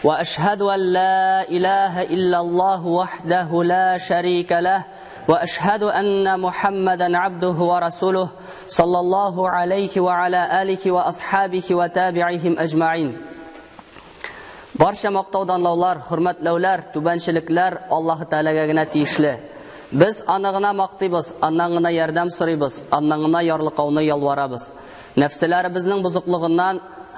وأشهد أن لا إله إلا الله وحده لا شريك له وأشهد أن محمدا عبده ورسوله صلى الله عليه وعلى آله وأصحابه وتابعهم أجمعين. Barcha maqtovdanlar, hurmatlovlar, tubanchiliklar Alloh taolaga gina tegishli. Biz anag'ina maqtaymiz, anag'ina yordam so'raymiz, anag'ina yorliqovni yolvoramiz. Nafslarimizning buzuqligidan,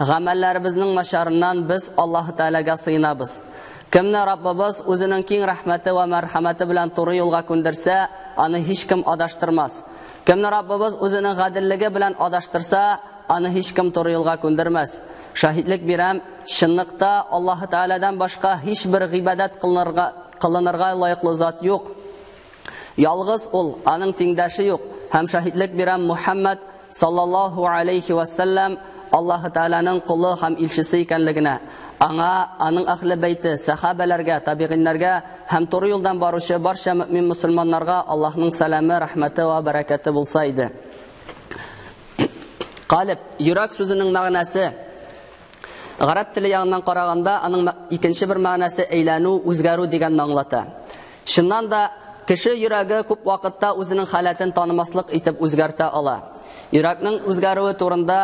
g'amallarimizning masharidan biz Alloh taolaga sığınamiz. Kimni Rabbimiz o'zining keng rahmati va marhamati bilan to'g'ri yo'lga ko'ndirsa, uni hech kim adashtirmas. Kimni Rabbimiz o'zining g'adilligi bilan adashtirsa, uni hech kim to'g'ri yo'lga ko'ndirmas. Shahidlik beram, shinliqda Alloh taoladan boshqa hech bir ibodat qilinirga loyiqli zot yo'q. Yolg'iz ul, aning tengdoshi yo'q. Ham shahidlik beram Muhammad sallallohu alayhi va sallam Alloh taolaning quli ham elchisi ekanligini, aning ahli bayti, sahabalarga, tabiinlarga ham to'g'ri yo'ldan boruvchi barcha mu'min musulmonlarga Allohning salami, rahmati va barakati bo'lsa edi. Qalb, yurak so'zining ma'nosi Arab tili yanından qaraganda aning ikinchi bir ma'nosi aylanu, o'zgaru deganni anglatadi. Shundan da kishi yuragi ko'p vaqtda o'zining holatini tanimaslik etib o'zgarta oladi. Yurakning o'zgaruvi to'g'risida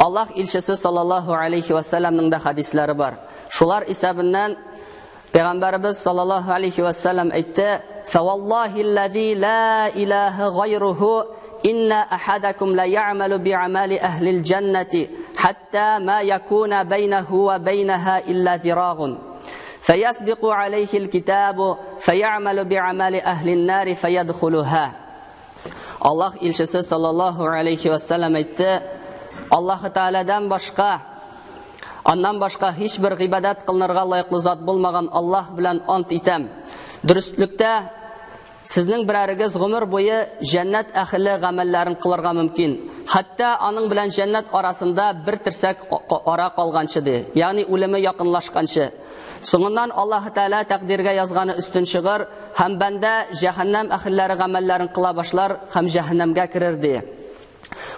Alloh elchisi sallallohu alayhi va sallamning da hadislari bor. Shular hisobidan Payg'ambarimiz sallallohu alayhi va sallam aytdi: "Fawallahillazi la ilaha g'ayruhu inna ahadakum la ya'malu bi'amali ahli al-jannati hatta ma yakuna baynahu wa baynaha illa ziraghun fayasbiqu alayhi al-kitabu fay'amalu bi'amali ahli an-nari fayadkhuluha." Alloh elchisi sallallohu alayhi va sallam aytdi: Alloh taoladan boshqa, ondan boshqa hech bir ibodat qilinirga loyiqli zot bo'lmagan Alloh bilan ant etam. Durustlikda sizning birarigiz umr bo'yi jannat ahli amallarini qilirga mumkin. Hatto aning bilan jannat orasida bir tirsak ora qolganchidir, ya'ni o'limi yaqinlashgancha. So'ngidan Alloh taolo taqdirga yozgani ustun shigar, ham banda jahannam ahllari amallarini qila boshlar, ham jahannamga kirardi.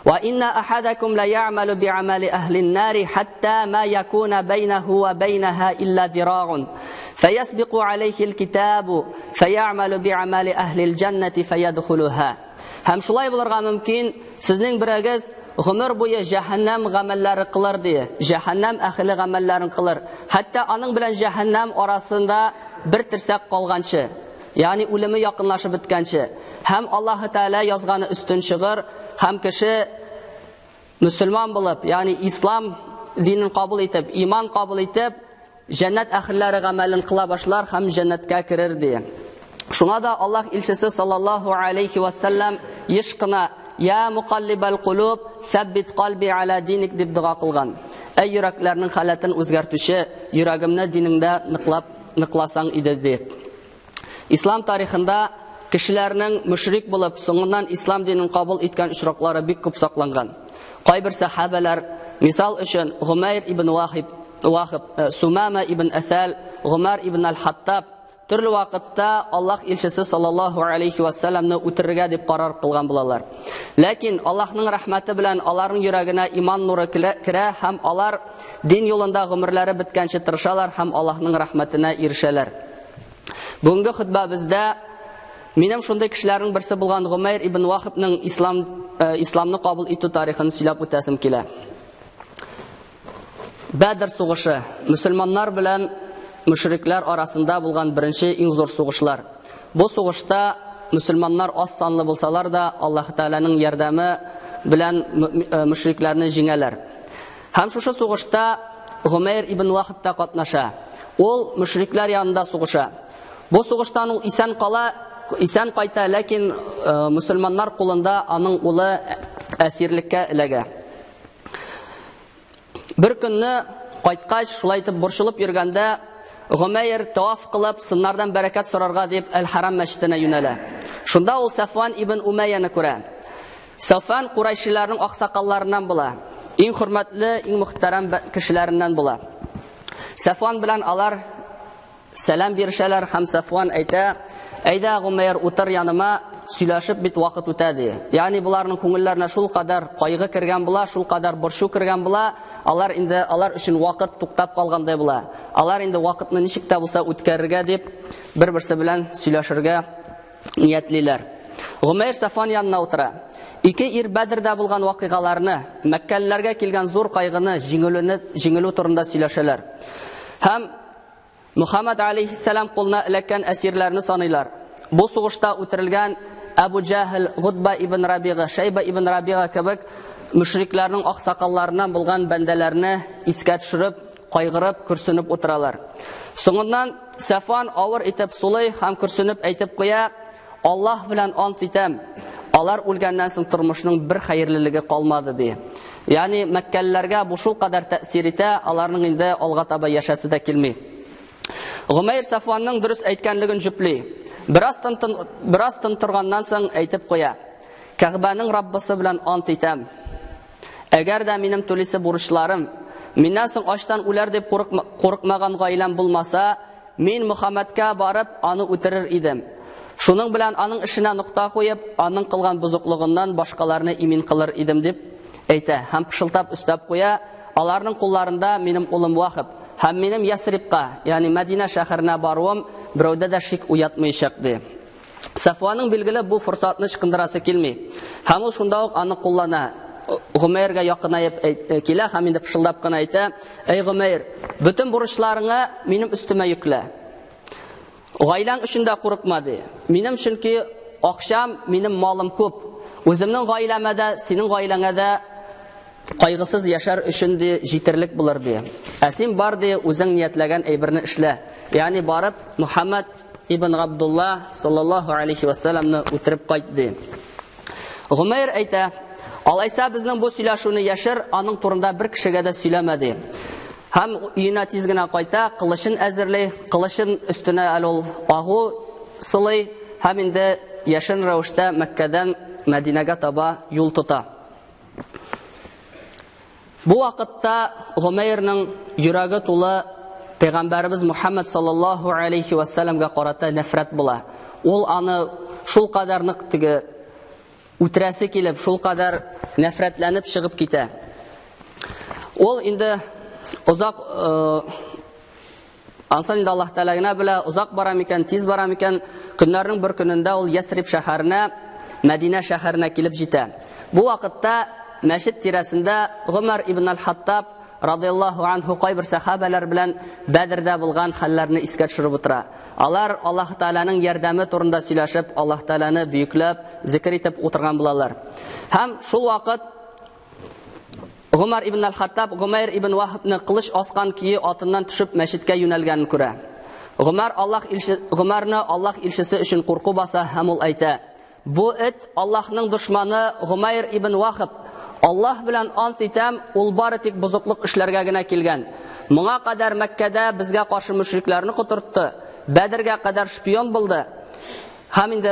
وَإِنَّ أَحَدَكُمْ لَيَعْمَلُ بِعَمَلِ أَهْلِ النَّارِ حَتَّى مَا يَكُونَ بَيْنَهُ وَبَيْنَهَا إِلَّا ذِرَاعٌ فَيَسْبِقُ عَلَيْهِ الْكِتَابُ فَيَعْمَلُ بِعَمَلِ أَهْلِ الْجَنَّةِ فَيَدْخُلُهَا. Ham shulay bo'larga mumkin, sizning birigiz umr bo'yi jahannam amallari qilardi, jahannam ahli amallarini qilar. Hatto aning bilan jahannam orasida bir tirsak qolgancha, ya'ni o'limi yaqinlashib bitgancha, ham Alloh taolo yozgani ustun shigar, ham kishi musulmon bo'lib, ya'ni islom dinini qabul etib, iymon qabul etib, jannat ahllari amalini qila boshlar, ham jannatga kirardi. Shunga da Alloh elchisi sallallohu alayhi va sallam yishqina ya muqallibal qulub sabbit qalbi ala dinik deb duo qilgan. Ey yuraklarning holatini o'zgartuvchi, yuragimni diningda niqlasang edi deb. Islom tarixida kishilarning mushrik bo'lib, so'ngidan islom dinini qabul etgan uchroqlari bek ko'p saqlangan. Qay bir sahabalar, misol uchun Umayr ibn Wahib, Sumama ibn Asal, Umar ibn al-Hattab turli vaqtda Alloh elchisi sallallohu alayhi va sallamni o'tirga deb qaror qilgan bo'lalar. Lekin Allohning rahmati bilan ularning yuragina iymon nuri kira, ham ular din yo'lida umrlari bitgancha tirishalar, ham Allohning rahmatine erishalar. Bugungi xutbamizda mening shunday kishilarning birisi bo'lgan Umayr ibn Wahibning islomni qabul etu tarixini silab o'tasim keladi. Badr sug'ushi musulmonlar bilan mushriklar orasida bo'lgan birinchi eng zo'r sug'ushlar. Bu sug'ushda musulmonlar oz sonli bo'lsalar-da, Alloh taolaning yordami bilan mushriklarni jing'alar. Ham shu sug'ushda Umayr ibn Wahibda qatnasha. Ol mushriklar yanında sug'usha. Bu sug'ushdan ul isan qayta, lekin musulmonlar qo'lida aning uli asirlikka ilaga. Bir kunni qaytqach shulaytib burshilib yurganda Umayr tavof qilib sinlardan barakat so'rarga deb Al-Haram masjidine yo'nala. Shunda ul Safvan ibn Umayyani ko'ra. Safvan Qurayshlarning oqsoqollaridan bo'la. Eng hurmatli, eng muhtaram kishilaridan bo'la. Safvan bilan alar salam berishalar, ham Safvan ayta: "Ayda Umayr o'tir yanima, сөйләшеп бит вакыт үтәде. Ягъни буларның күңелләренә шул кадәр кайгы кергән була, шул кадәр борчу кергән була, алар өчен вакыт туктап калгандай була. Алар инде вакытны ничек тә булса үткәрергә дип бер-берсе белән сөйләшергә ниятлиләр. Гомейр Сафан янына утыра. Ике ир Бәдрдә булган вакыйгаларны, Мәккәлеләргә килгән зур кайгыны җиңелү турында сөйләшәләр. Һәм Мөхәммәд алейһиссалам кулына эләккән әсирләрне саныйлар. Бу сугышта үтерелгән Абу Джахл, Гутба ибн Рабига, Шайба ибн Рабига кебек мөшрикләрнең аксакалларыннан булган бәндәләрне искә төшереп, кайгырып, күрсенеп утыралар. Соңыннан Сафан авыр итеп сулый һәм күрсенеп әйтеп куя: "Аллаһ белән ант итәм, алар үлгәннән соң тормышның бер хәерлелеге калмады" ди. Ягъни Мәккәлеләргә бу шул кадәр тәэсир итә, аларның инде алга таба яшәсе дә килми. Гомейр Сафанның дөрес әйткәнлеген җүпли. Бераз торганнан соң әйтеп куя: "Кәгъбәнең Раббысы белән ант итәм. Әгәр дә минем түлисе бурычларым, миннән соң ачтан үләр дип курыкмаган гаиләм булмаса, мин Мөхәммәдкә барып аны үтерер идем. Шуның белән аның эшенә нукта куеп, аның кылган бузыклыгыннан башкаларны имин кылыр идем" дип әйтә. Һәм пышылтап өстәп куя: "Аларның кулларында минем улым Вахиб һәм минем Ясрибка, ягъни Мәдинә шәһәренә баруым берәүдә дә шик уятмаячак" ди. Сафваның билгеле бу форсатны чыкындырасы килми. Һәм ул шунда ук аны куллана. Гомейргә якынайып килә һәм инде пышылдап кына әйтә: "Эй Гомейр, бөтен бурычларыңны минем өстемә йөклә. Гаиләң өчен дә курыкма" ди. "Минем чөнки акчам, минем малым күп. Үземнең гаиләмә дә, синең гаиләңә дә кайгысыз яшәр өчен ди җитерлек булыр" ди. "Син бар ди, үзең ниятләгән әйберне эшлә. Ягъни барып Мөхәммәд ибн Абдулла саллаллаһу алейхи ва салламны үтереп кайт" ди. Гомейр әйтә: "Алайса безнең бу сөйләшүне яшер, аның турында бер кешегә дә сөйләмә" ди. Һәм өенә тиз генә кайта, кылычын әзерләй, кылычын өстенә ул агу сылый һәм инде яшен рәвештә Мәккәдән Мәдинәгә таба юл тота. Бу вакытта Гомейрның йөрәге тулы Пәйгамбәрбез Мөхәммәд саллаллаһу алейхи ва салламга карата нәфрәт була. Ул аны шул кадәр нык тиге үтерәсе килеп, шул кадәр нәфрәтләнеп чыгып китә. Ул инде узак ансан инде Аллаһ Тәгалә генә белә, узак бара микән, тиз бара микән, көннәрнең бер көнендә ул Ясриб шәһәренә, Мәдинә шәһәренә килеп җитә. Бу вакытта мәчет тирәсендә Гомар ибн аль-Хаттаб радиллаһу анһу кайбер сахабалар белән Бәдрдә булган хәлләрне искә төшереп утыра. Алар Аллаһ Тәгаләнең ярдәме турында сөйләшеп, Аллаһ Тәгаләне бөекләп, зикр итеп утырган булалар. Һәм шул вакыт Гомар ибн аль-Хаттаб Гомейр ибн Вахибны кылыч аскан кие атыннан төшеп мәчеткә юнәлгәнен күрә. Гомарны Аллаһ илчесе өчен курку баса һәм ул әйтә: "Бу эт Аллаһның дошманы Гомейр ибн Вахиб. Аллаһ белән ант итәм, ул бары тик бузыклык эшләргә генә килгән. Моңа кадәр Мәккәдә безгә каршы мөшрикләрне котыртты, Бәдргә кадәр шпион булды." Һәм инде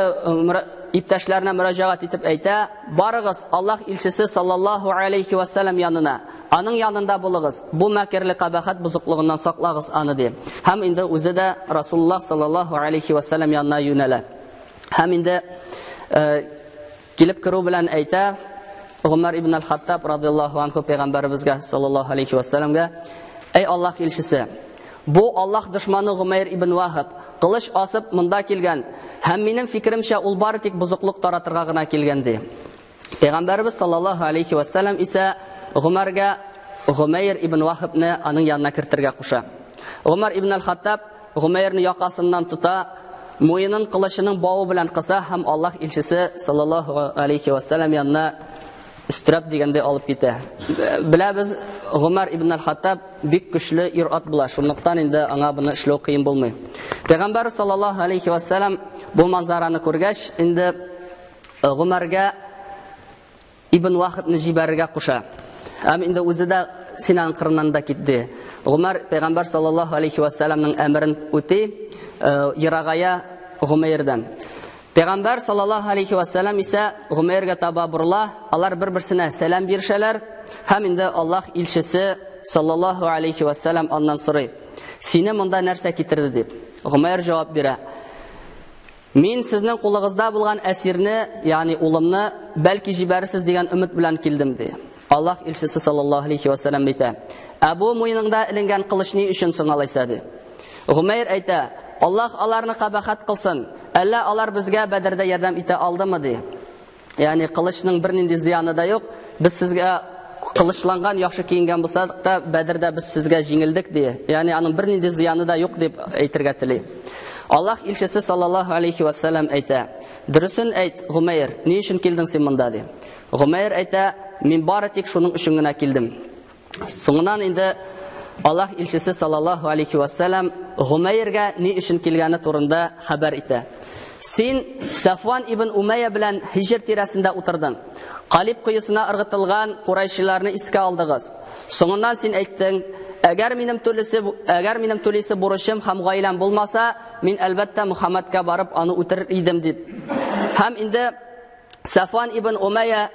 иптәшләренә мөрәҗәгать итеп әйтә: "Барыгыз Аллаһ илчесе саллаллаһу алейхи ва саллям янына, аның янында булыгыз. Бу мәкерле кабахат бузыклыгыннан саклагыз аны" ди. Һәм инде үзе дә Расулуллаһ саллаллаһу алейхи ва саллям янына юнәлә. Һәм инде килеп керү белән әйтә Гомар ибн аль-Хаттаб радиллаһу анһу Пәйгамбәрбезгә саллаллаһу алейхи ва салламга: "Эй Аллаһ илчесе, бу Аллаһ дошманы Гомейр ибн Вахиб кылыч асып монда килгән. Һәм минем фикеремчә ул бары тик бузыклык таратырга гына килгән" ди. Пәйгамбәрбез саллаллаһу алейхи ва саллям исә Гомарга Гомейр ибн Вахибны аның янына кертергә куша. Гомар ибн аль-Хаттаб Гомейрны якасыннан тота, муенын кылычының бавы белән кыса һәм Аллаһ илчесе саллаллаһу алейхи ва саллям янына Истрап дигәндә алып китә. Беләбез, Гомар ибн аль-Хаттаб бик көчле ир-ат була. Шунлыктан инде аңа буны эшләү кыен булмый. Пәйгамбәр саллаллаһу алейхи ва саллям бу манзараны күргәч, инде Гомарга ибн Вахибны җибәрергә куша. Һәм инде үзе дә Синан кырыннан да китте. Гомар Пәйгамбәр саллаллаһу алейхи ва саллямның әмрен үти, ерагая Гомейрдан. Пәйгамбәр саллаллаһу алейхи ва саллям исә Гомейргә таба бурыла, алар бер-берсенә сәлам биршәләр, һәм инде Аллаһ илчесе саллаллаһу алейхи ва саллям аннан сорый: "Сине монда нәрсә китерде?" дип. Гомейр җавап бирә: Мин сезнең кулыгызда булган әсирне, ягъни улымны, бәлки җибәрсез дигән өмет белән килдем ди. Аллаһ илчесе саллаллаһу алейхи ва саллям әйтә: "Абу муеныңда иленгән кылыч ни өчен соң алайса?" ди. Гумайр әйтә: "Аллаһ аларны кабахат кылсын, әллә алар безгә Бәдердә ярдәм итә алдымы?" ди. Ягъни кылычның бернинди зыяны да юк. Без сезгә кылычланган, яхшы киенгән булсак та, Бәдердә без сезгә җиңелдек ди. Ягъни аның бернинди зыяны да юк дип әйтергә тели. Аллаһ илчесе саллаллаһу алейхи ва саллям әйтә: "Дөресен әйт, Гумайр, ни өчен килдең син монда?" ди. Гумайр әйтә: "Мин бары тик шуның өчен генә килдем." Соңыннан инде Аллаһ илчесе саллаллаһу алейхи ва саллям Гумайрга ни өчен килгәне турында хәбәр итә. Син Сафван ибн Умайя белән Хижр тирәсендә утырдың. Калиб куесына ыргытылган Курайшиларны искә алдыгыз. Соңыннан син әйттең: "Әгәр минем түлисе бурычым һәм гаиләм булмаса, мин әлбәттә Мөхәммәдкә барып аны үтерер идем" дип. Һәм инде Сафван ибн Умайя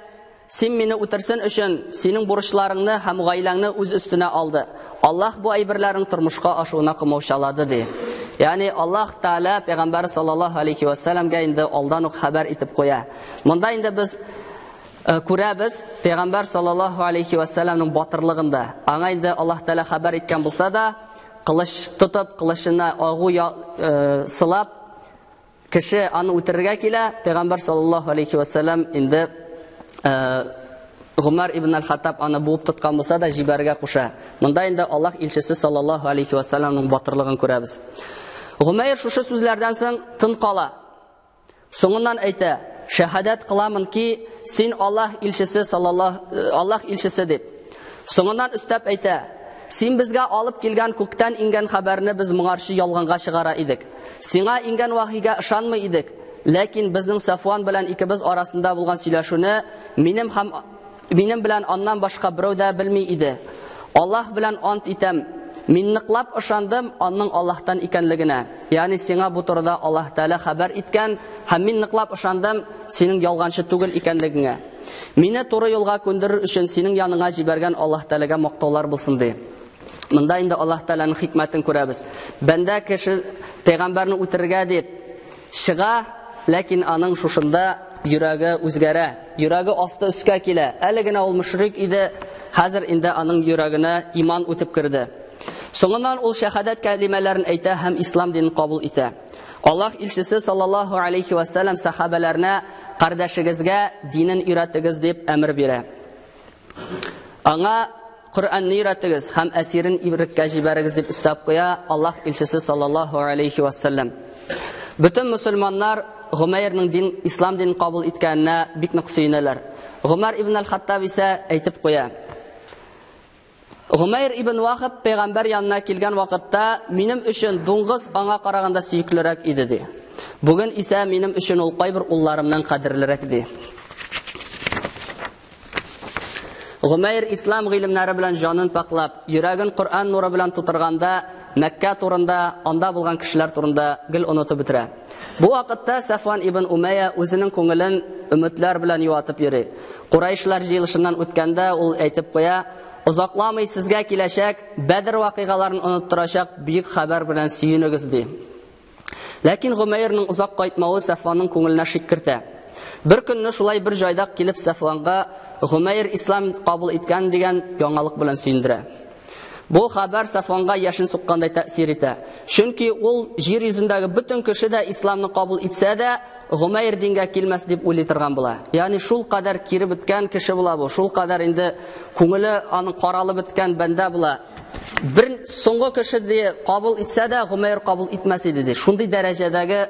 син мине үтерсен өчен синең бурычларыңны һәм гаиләңне үз өстенә алды. Аллаһ бу әйберләрнең тормышка ашуына кымаучалады ди. Ягъни Аллаһ Таала Пәйгамбәр саллаллаһу алейхи ва саллямга инде алдан ук хәбәр итеп куя. Монда инде без күрәбез Пәйгамбәр саллаллаһу алейхи ва саллямның батырлыгында. Аңа инде Аллаһ Таала хәбәр иткән булса да, кылыч тотып, кылычына агу сылап, кеше аны үтерергә килә. Пәйгамбәр саллаллаһу алейхи ва саллям инде Гумар ибн аль-Хаттаб аны буып тоткан булса да җибәргә куша. Монда инде Аллаһ илчесе саллаллаһу алейхи ва саллямның батырлыгын күрәбез. Гумайр шушы сүзләрдән соң тын кала. Соңыннан әйтә: "Шәһадәт кыламын ки, син Аллаһ илчесе" дип. Соңыннан өстәп әйтә: "Син безгә алып килгән күктән ингән хәбәрне без моңарчы ялганга чыгара идек. Сиңа ингән вахигә ышанмый идек. Ләкин безнең Сафван белән икебез арасында булган сөйләшүне минем белән аннан башка берәү дә белми иде. Аллаһ белән ант итәм, мин ныклап ышандым аның Аллаһтан икәнлегенә." Ягъни сиңа бу турыда Аллаһ Таала хәбәр иткән һәм мин ныклап ышандым синең ялганчы түгел икәнлегеңә. Мине туры юлга күндерер өчен синең яныңа җибәргән Аллаһ Таалага мактаулар булсын ди. Монда инде Аллаһ Тааланың хикмәтен күрәбез. Бәндә кеше пәйгамбәрне үтерергә дип чыга, ләкин аның шушында йөрәге үзгәрә. Йөрәге асты өскә килә. Әле генә ул мушрик иде, хәзер инде аның йөрәгенә иман үтеп кирде. Соңыннан ул шәһадәт кәлимәләрен әйтә һәм ислам динен кабул итә. Аллаһ илчесе саллаллаһу алейхи ва саллям сахабаларына: "Кардәшегезгә динен өйрәтегез" дип әмер бирә. Аңа Коръәнне өйрәтегез һәм әсирен ибреккә җибәрегез дип өстәп куя Аллаһ илчесе саллаллаһу алейхи ва саллям. Бөтен мөселманнар Гумайрның ислам динен кабул иткәненә бик нык сөенәләр. Гумар ибн аль-Хаттаб исә әйтеп куя: "Гумайр ибн Вахаб пәйгамбәр янына килгән вакытта минем өчен дуңгыз аңа караганда сөеклерәк иде" ди. Бүген исә минем өчен ул кайбер улларымнан кадерлерәк ди. Гумайр ислам гыйлемнәре белән җанын паклап, йөрәген Коръән нуры белән тутырганда, Мәккә турында, анда булган кешеләр турында гел онытып бетерә. Бу вакытта Сафван ибн Умайя үзенең күңелен өметләр белән юатып йөри. Курайшлар җыелышыннан үткәндә ул әйтеп куя: "Узакламый сезгә киләчәк Бәдер вакыйгаларын оныттырачак бик хәбәр белән сөенегез" ди. Ләкин Гумайрның узак кайтмавы Сафванның күңеленә шик кертә. Бер көнне шулай бер җайда килеп Сафванга Гумайр ислам кабул иткән дигән яңалык белән сөендерә. Бу хәбәр Сафванга яшен суккандай тәэсир итә. Чөнки ул җир йөзендәге бөтен кеше дә исламны кабул итсә дә, Гумайр дингә килмәс дип уйлый торган була. Ягъни шул кадәр кире биткән кеше була бу. Шул кадәр инде күңеле аның каралып биткән бәндә була. Бер соңгы кеше ди кабул итсә дә, Гумайр кабул итмәс иде ди. Шундый дәрәҗәдәге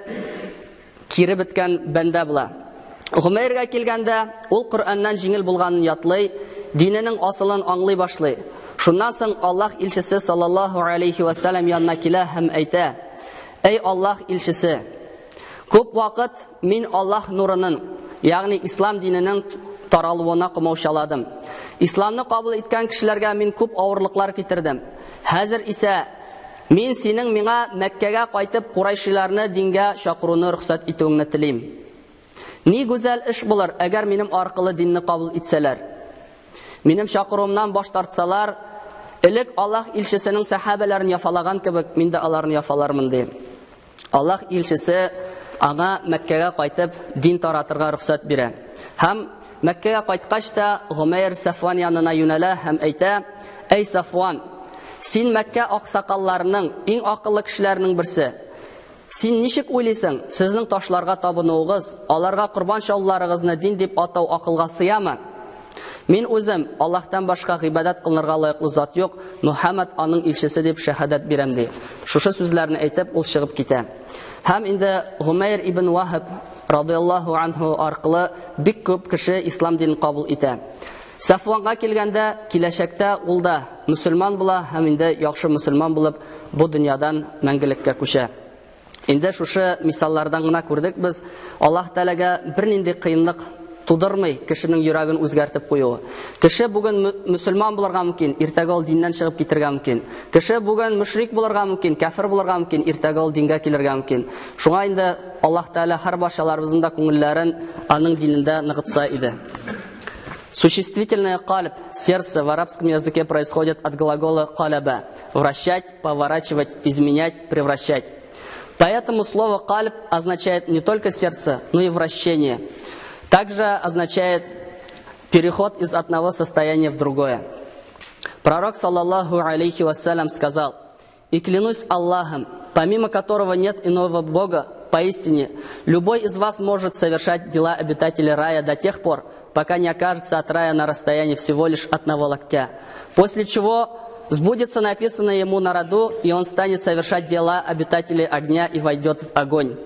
кире биткән бәндә була. Гумайрга килгәндә, ул Коръәннән җиңел булганын ятлый, диненең асылын аңлый башлый. Шуннан соң Аллаһ илчесе саллаллаһу алейхи ва саллям янына килә һәм әйтә: "Эй Аллаһ илчесе, күп вакыт мин Аллаһ нурының, ягъни ислам диненең таралуына кымаучаладым. Исламны кабул иткән кешеләргә мин күп авырлыклар китердем. Хәзер исә мин синең миңа Мәккәгә кайтып Курайшиларны дингә чакыруны рөхсәт итүеңне телим. Ни гүзәл эш булыр, әгәр минем аркылы динне кабул итсәләр. Минем чакыруымнан баш тартсалар, элек Аллаһ илчесенең сахабаларын яфалаган кебек, мин дә аларны яфалармын" ди. Аллаһ илчесе аңа Мәккәгә кайтып дин таратырга рөхсәт бирә. Һәм Мәккәгә кайткач та Гомайр Сафван янына юнәлә һәм әйтә: "Әй Сафван, син Мәккә аксакалларының иң акыллы кешеләренең берсе. Син ничек уйлыйсың, сезнең ташларга табынуыгыз, аларга курбан чалуларыгызны дин дип атау акылга сыямы? Мин үзем Аллаһтан башка гыйбадат кылырга лаеклы зат юк, Мухаммад аның илчесе дип шәһадәт бирәм" ди. Шушы сүзләрне әйтеп ул чыгып китә. Һәм инде Гумайр ибн Вахаб радиллаһу анху аркылы бик күп кеше ислам динен кабул итә. Сафванга килгәндә, киләчәктә ул да мусульман була һәм инде яхшы мусульман булып бу дөньядан мәңгелеккә күчә. Инде шушы мисаллардан гына күрдек без, Аллаһ Тәгаләгә бернинди кыенлык тудырмый кешенең йөрәген үзгәртеп куюы. Кеше бүген мусульман булырга мөмкин, иртәгә ул диннән чыгып китәргә мөмкин. Кеше бүген мушрик булырга мөмкин, кафир булырга мөмкин, иртәгә ул дингә килергә мөмкин. Шуңа инде Аллаһ Тәгалә һәр барчаларыбызның да күңелләрен аның динендә ныгытса иде. Существительное «калб», сердце, в арабском языке происходит от глагола «калаба» – вращать, поворачивать, изменять, превращать. Поэтому слово «калб» означает не только сердце, но и вращение. Также означает переход из одного состояния в другое. Пророк, саллаллаху алейхи вассалям, сказал: «И клянусь Аллахом, помимо которого нет иного Бога, поистине, любой из вас может совершать дела обитателей рая до тех пор, пока не окажется от рая на расстоянии всего лишь одного локтя. После чего сбудется написанное ему на роду, и он станет совершать дела обитателей огня и войдет в огонь.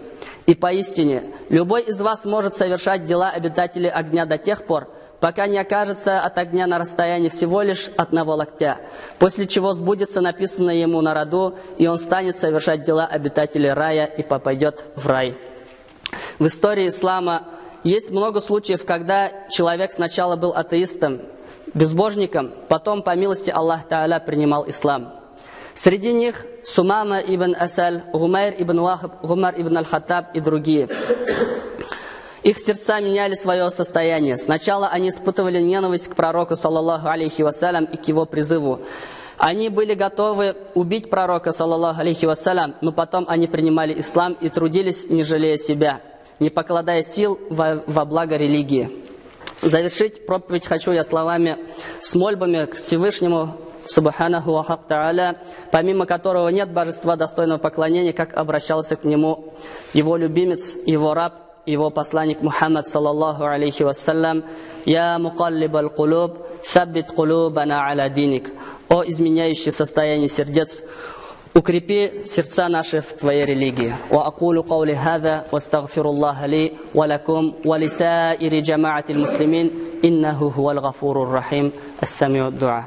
И поистине, любой из вас может совершать дела обитателей огня до тех пор, пока не окажется от огня на расстоянии всего лишь одного локтя, после чего сбудется написанное ему на роду, и он станет совершать дела обитателей рая и попадет в рай». В истории ислама есть много случаев, когда человек сначала был атеистом, безбожником, потом, по милости Аллаха Тааля, принимал ислам. Среди них Сумама ибн Асаль, Гумайр ибн Вахаб, Гумар ибн Аль-Хаттаб и другие. Их сердца меняли свое состояние. Сначала они испытывали ненависть к пророку, саллаллаху алейхи вассалям, и к его призыву. Они были готовы убить пророка, саллаллаху алейхи вассалям, но потом они принимали ислам и трудились, не жалея себя, не покладая сил во благо религии. Завершить проповедь хочу я словами с мольбами к Всевышнему, Субханаху ва Тааля, помимо которого нет божества достойного поклонения, как обращался к нему его любимец, его раб, его посланник Мухаммад, саллаллаху алейхи вассалям: «Я мукаллибаль кулуб, саббит кулубана аля диник». О изменяющий состояние сердец, укрепи сердца наши в твоей религии. Ва акулу каули хаза, ва астагфируллаха ли, ва лакум, ва лисаири джамаати муслимин, иннаху хувал гафурур рахим. Ассамиу дуа.